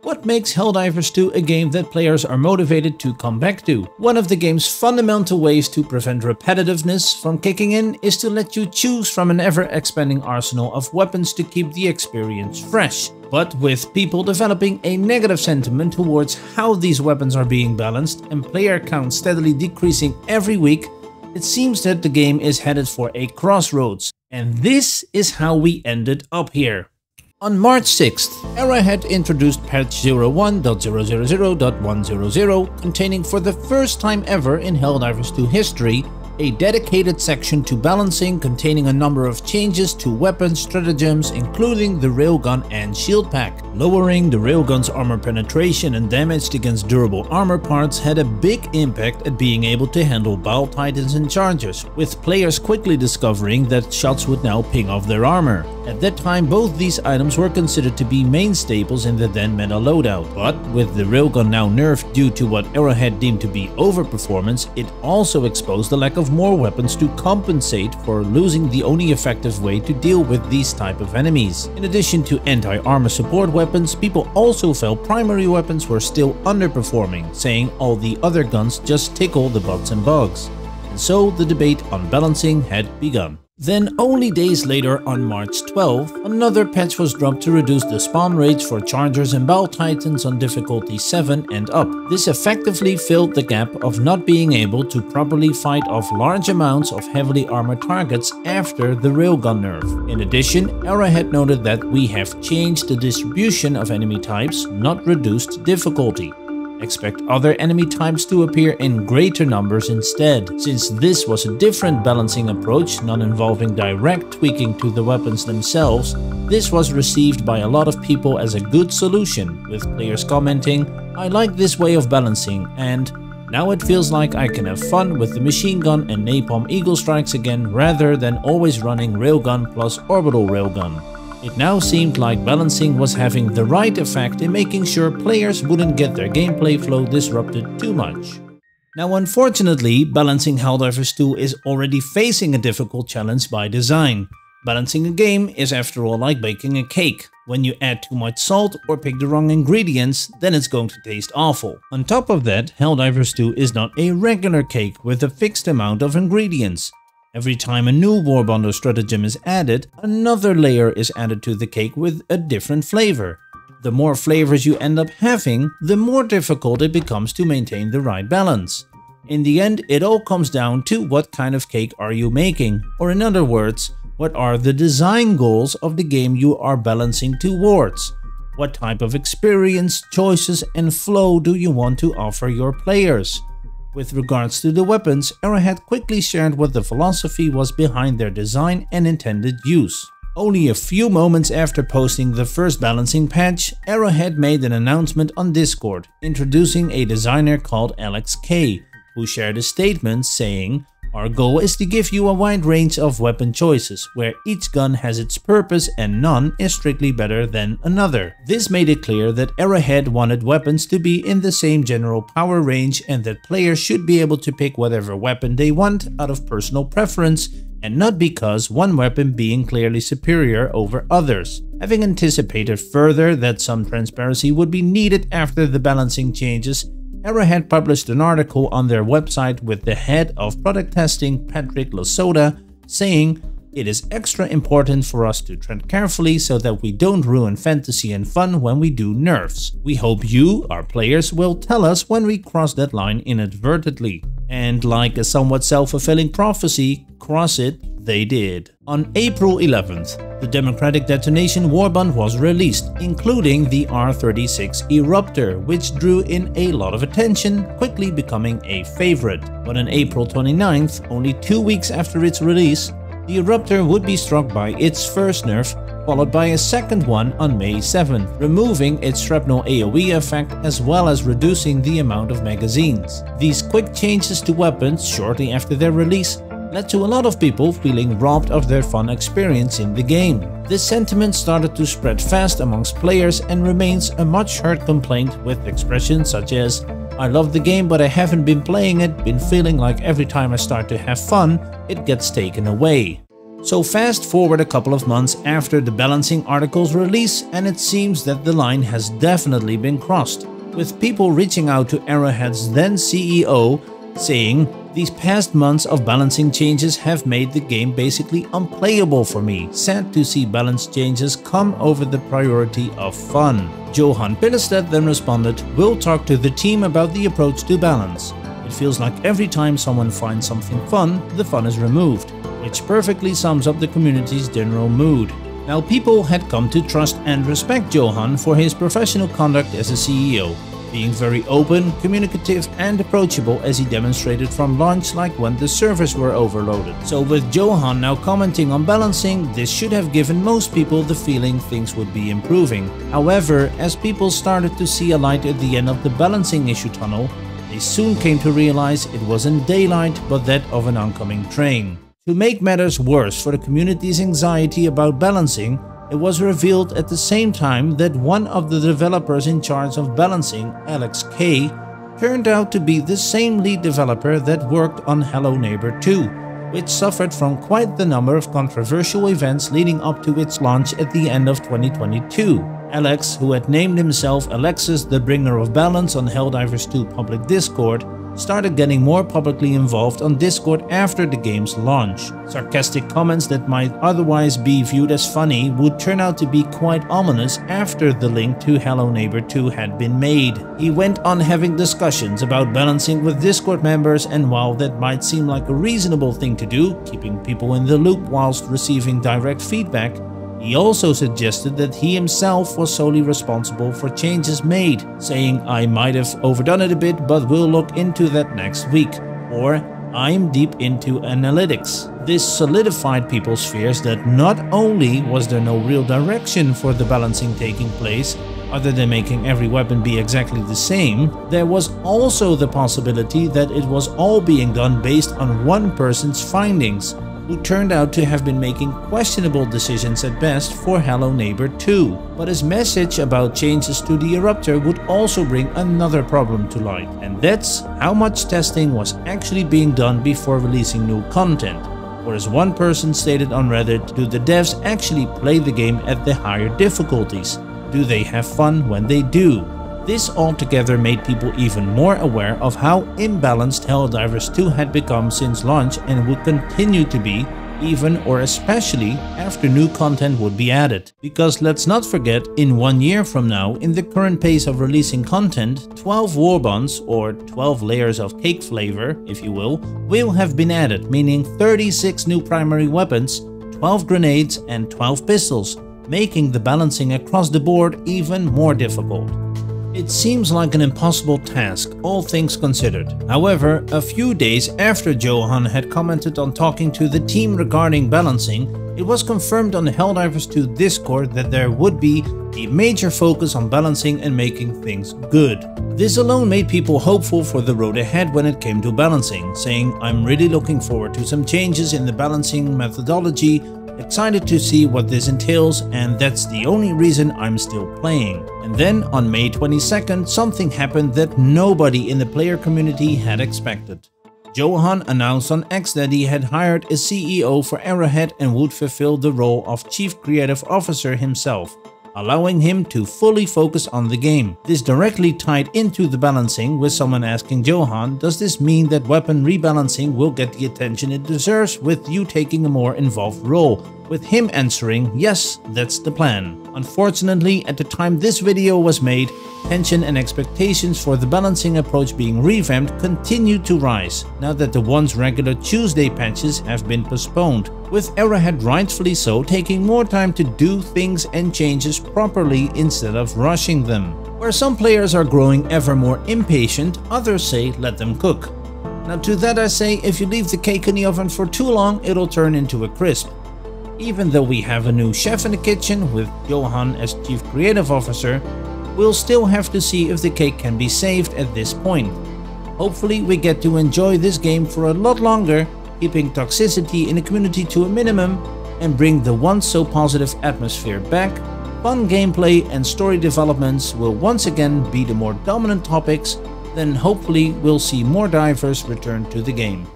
What makes Helldivers 2 a game that players are motivated to come back to? One of the game's fundamental ways to prevent repetitiveness from kicking in is to let you choose from an ever-expanding arsenal of weapons to keep the experience fresh. But with people developing a negative sentiment towards how these weapons are being balanced and player count steadily decreasing every week, it seems that the game is headed for a crossroads. And this is how we ended up here. On March 6th, Arrowhead introduced patch 01.000.100, containing for the first time ever in Helldivers 2 history, a dedicated section to balancing containing a number of changes to weapon stratagems, including the railgun and shield pack. Lowering the railgun's armor penetration and damage against durable armor parts had a big impact at being able to handle Bile Titans and charges, with players quickly discovering that shots would now ping off their armor. At that time, both these items were considered to be main staples in the then meta loadout, but with the railgun now nerfed due to what Arrowhead deemed to be overperformance, it also exposed the lack of more weapons to compensate for losing the only effective way to deal with these type of enemies. In addition to anti-armor support weapons, people also felt primary weapons were still underperforming, saying all the other guns just tickle the butts and bugs. And so the debate on balancing had begun. Then, only days later on March 12, another patch was dropped to reduce the spawn rates for chargers and Bile Titans on difficulty 7 and up. This effectively filled the gap of not being able to properly fight off large amounts of heavily armored targets after the railgun nerf. In addition, Arrowhead noted that we have changed the distribution of enemy types, not reduced difficulty. Expect other enemy types to appear in greater numbers instead. Since this was a different balancing approach, not involving direct tweaking to the weapons themselves, this was received by a lot of people as a good solution, with players commenting, "I like this way of balancing," and "Now it feels like I can have fun with the machine gun and napalm eagle strikes again rather than always running railgun plus orbital railgun." It now seemed like balancing was having the right effect in making sure players wouldn't get their gameplay flow disrupted too much. Now, unfortunately, balancing Helldivers 2 is already facing a difficult challenge by design. Balancing a game is after all like baking a cake. When you add too much salt or pick the wrong ingredients, then it's going to taste awful. On top of that, Helldivers 2 is not a regular cake with a fixed amount of ingredients. Every time a new Warbonder stratagem is added, another layer is added to the cake with a different flavor. The more flavors you end up having, the more difficult it becomes to maintain the right balance. In the end, it all comes down to what kind of cake are you making, or in other words, what are the design goals of the game you are balancing towards? What type of experience, choices and flow do you want to offer your players? With regards to the weapons, Arrowhead quickly shared what the philosophy was behind their design and intended use. Only a few moments after posting the first balancing patch, Arrowhead made an announcement on Discord, introducing a designer called Alex K, who shared a statement saying, "Our goal is to give you a wide range of weapon choices, where each gun has its purpose and none is strictly better than another." This made it clear that Arrowhead wanted weapons to be in the same general power range and that players should be able to pick whatever weapon they want out of personal preference and not because one weapon being clearly superior over others. Having anticipated further that some transparency would be needed after the balancing changes, Arrowhead published an article on their website with the head of product testing, Patrick Lasota, saying, "It is extra important for us to tread carefully so that we don't ruin fantasy and fun when we do nerfs. We hope you, our players, will tell us when we cross that line inadvertently." And like a somewhat self-fulfilling prophecy, cross it they did. On April 11th, the Democratic Detonation Warband was released, including the R36 Eruptor, which drew in a lot of attention, quickly becoming a favorite. But on April 29th, only 2 weeks after its release, the Eruptor would be struck by its first nerf, followed by a second one on May 7th, removing its shrapnel AoE effect as well as reducing the amount of magazines. These quick changes to weapons shortly after their release led to a lot of people feeling robbed of their fun experience in the game. This sentiment started to spread fast amongst players and remains a much heard complaint, with expressions such as, "I love the game but I haven't been playing it, been feeling like every time I start to have fun, it gets taken away." So fast forward a couple of months after the balancing article's release, and it seems that the line has definitely been crossed, with people reaching out to Arrowhead's then CEO saying, "These past months of balancing changes have made the game basically unplayable for me. Sad to see balance changes come over the priority of fun." Johan Pillestedt then responded, "We'll talk to the team about the approach to balance. It feels like every time someone finds something fun, the fun is removed, which perfectly sums up the community's general mood." Now, people had come to trust and respect Johan for his professional conduct as a CEO, being very open, communicative and approachable as he demonstrated from launch, like when the servers were overloaded. So with Johan now commenting on balancing, this should have given most people the feeling things would be improving. However, as people started to see a light at the end of the balancing issue tunnel, they soon came to realize it wasn't daylight but that of an oncoming train. To make matters worse for the community's anxiety about balancing, it was revealed at the same time that one of the developers in charge of balancing, Alex K, turned out to be the same lead developer that worked on Hello Neighbor 2, which suffered from quite the number of controversial events leading up to its launch at the end of 2022. Alex, who had named himself Alexis the Bringer of Balance on Helldivers 2 public Discord, started getting more publicly involved on Discord after the game's launch. Sarcastic comments that might otherwise be viewed as funny would turn out to be quite ominous after the link to Hello Neighbor 2 had been made. He went on having discussions about balancing with Discord members, and while that might seem like a reasonable thing to do, keeping people in the loop whilst receiving direct feedback, he also suggested that he himself was solely responsible for changes made, saying, "I might have overdone it a bit, but we'll look into that next week," or "I'm deep into analytics." This solidified people's fears that not only was there no real direction for the balancing taking place, other than making every weapon be exactly the same, there was also the possibility that it was all being done based on one person's findings, who turned out to have been making questionable decisions at best for Hello Neighbor 2. But his message about changes to the Eruptor would also bring another problem to light, and that's how much testing was actually being done before releasing new content. Or as one person stated on Reddit, do the devs actually play the game at the higher difficulties? Do they have fun when they do? This altogether made people even more aware of how imbalanced Helldivers 2 had become since launch and would continue to be, even or especially after new content would be added. Because let's not forget, in 1 year from now, in the current pace of releasing content, 12 warbonds, or 12 layers of cake flavor, if you will have been added, meaning 36 new primary weapons, 12 grenades and 12 pistols, making the balancing across the board even more difficult. It seems like an impossible task, all things considered. However, a few days after Johan had commented on talking to the team regarding balancing, it was confirmed on the Helldivers 2 Discord that there would be a major focus on balancing and making things good. This alone made people hopeful for the road ahead when it came to balancing, saying, "I'm really looking forward to some changes in the balancing methodology, excited to see what this entails, and that's the only reason I'm still playing." And then on May 22nd, something happened that nobody in the player community had expected. Johan announced on X that he had hired a CEO for Arrowhead and would fulfill the role of Chief Creative Officer himself, allowing him to fully focus on the game. This directly tied into the balancing, with someone asking Johan, does this mean that weapon rebalancing will get the attention it deserves with you taking a more involved role? With him answering, yes, that's the plan. Unfortunately, at the time this video was made, tension and expectations for the balancing approach being revamped continued to rise, now that the once regular Tuesday patches have been postponed, with Arrowhead rightfully so taking more time to do things and changes properly instead of rushing them. Where some players are growing ever more impatient, others say let them cook. Now to that I say, if you leave the cake in the oven for too long, it'll turn into a crisp. Even though we have a new chef in the kitchen with Johan as Chief Creative Officer, we'll still have to see if the cake can be saved at this point. Hopefully we get to enjoy this game for a lot longer, keeping toxicity in the community to a minimum, and bring the once so positive atmosphere back. Fun gameplay and story developments will once again be the more dominant topics, then hopefully we'll see more divers return to the game.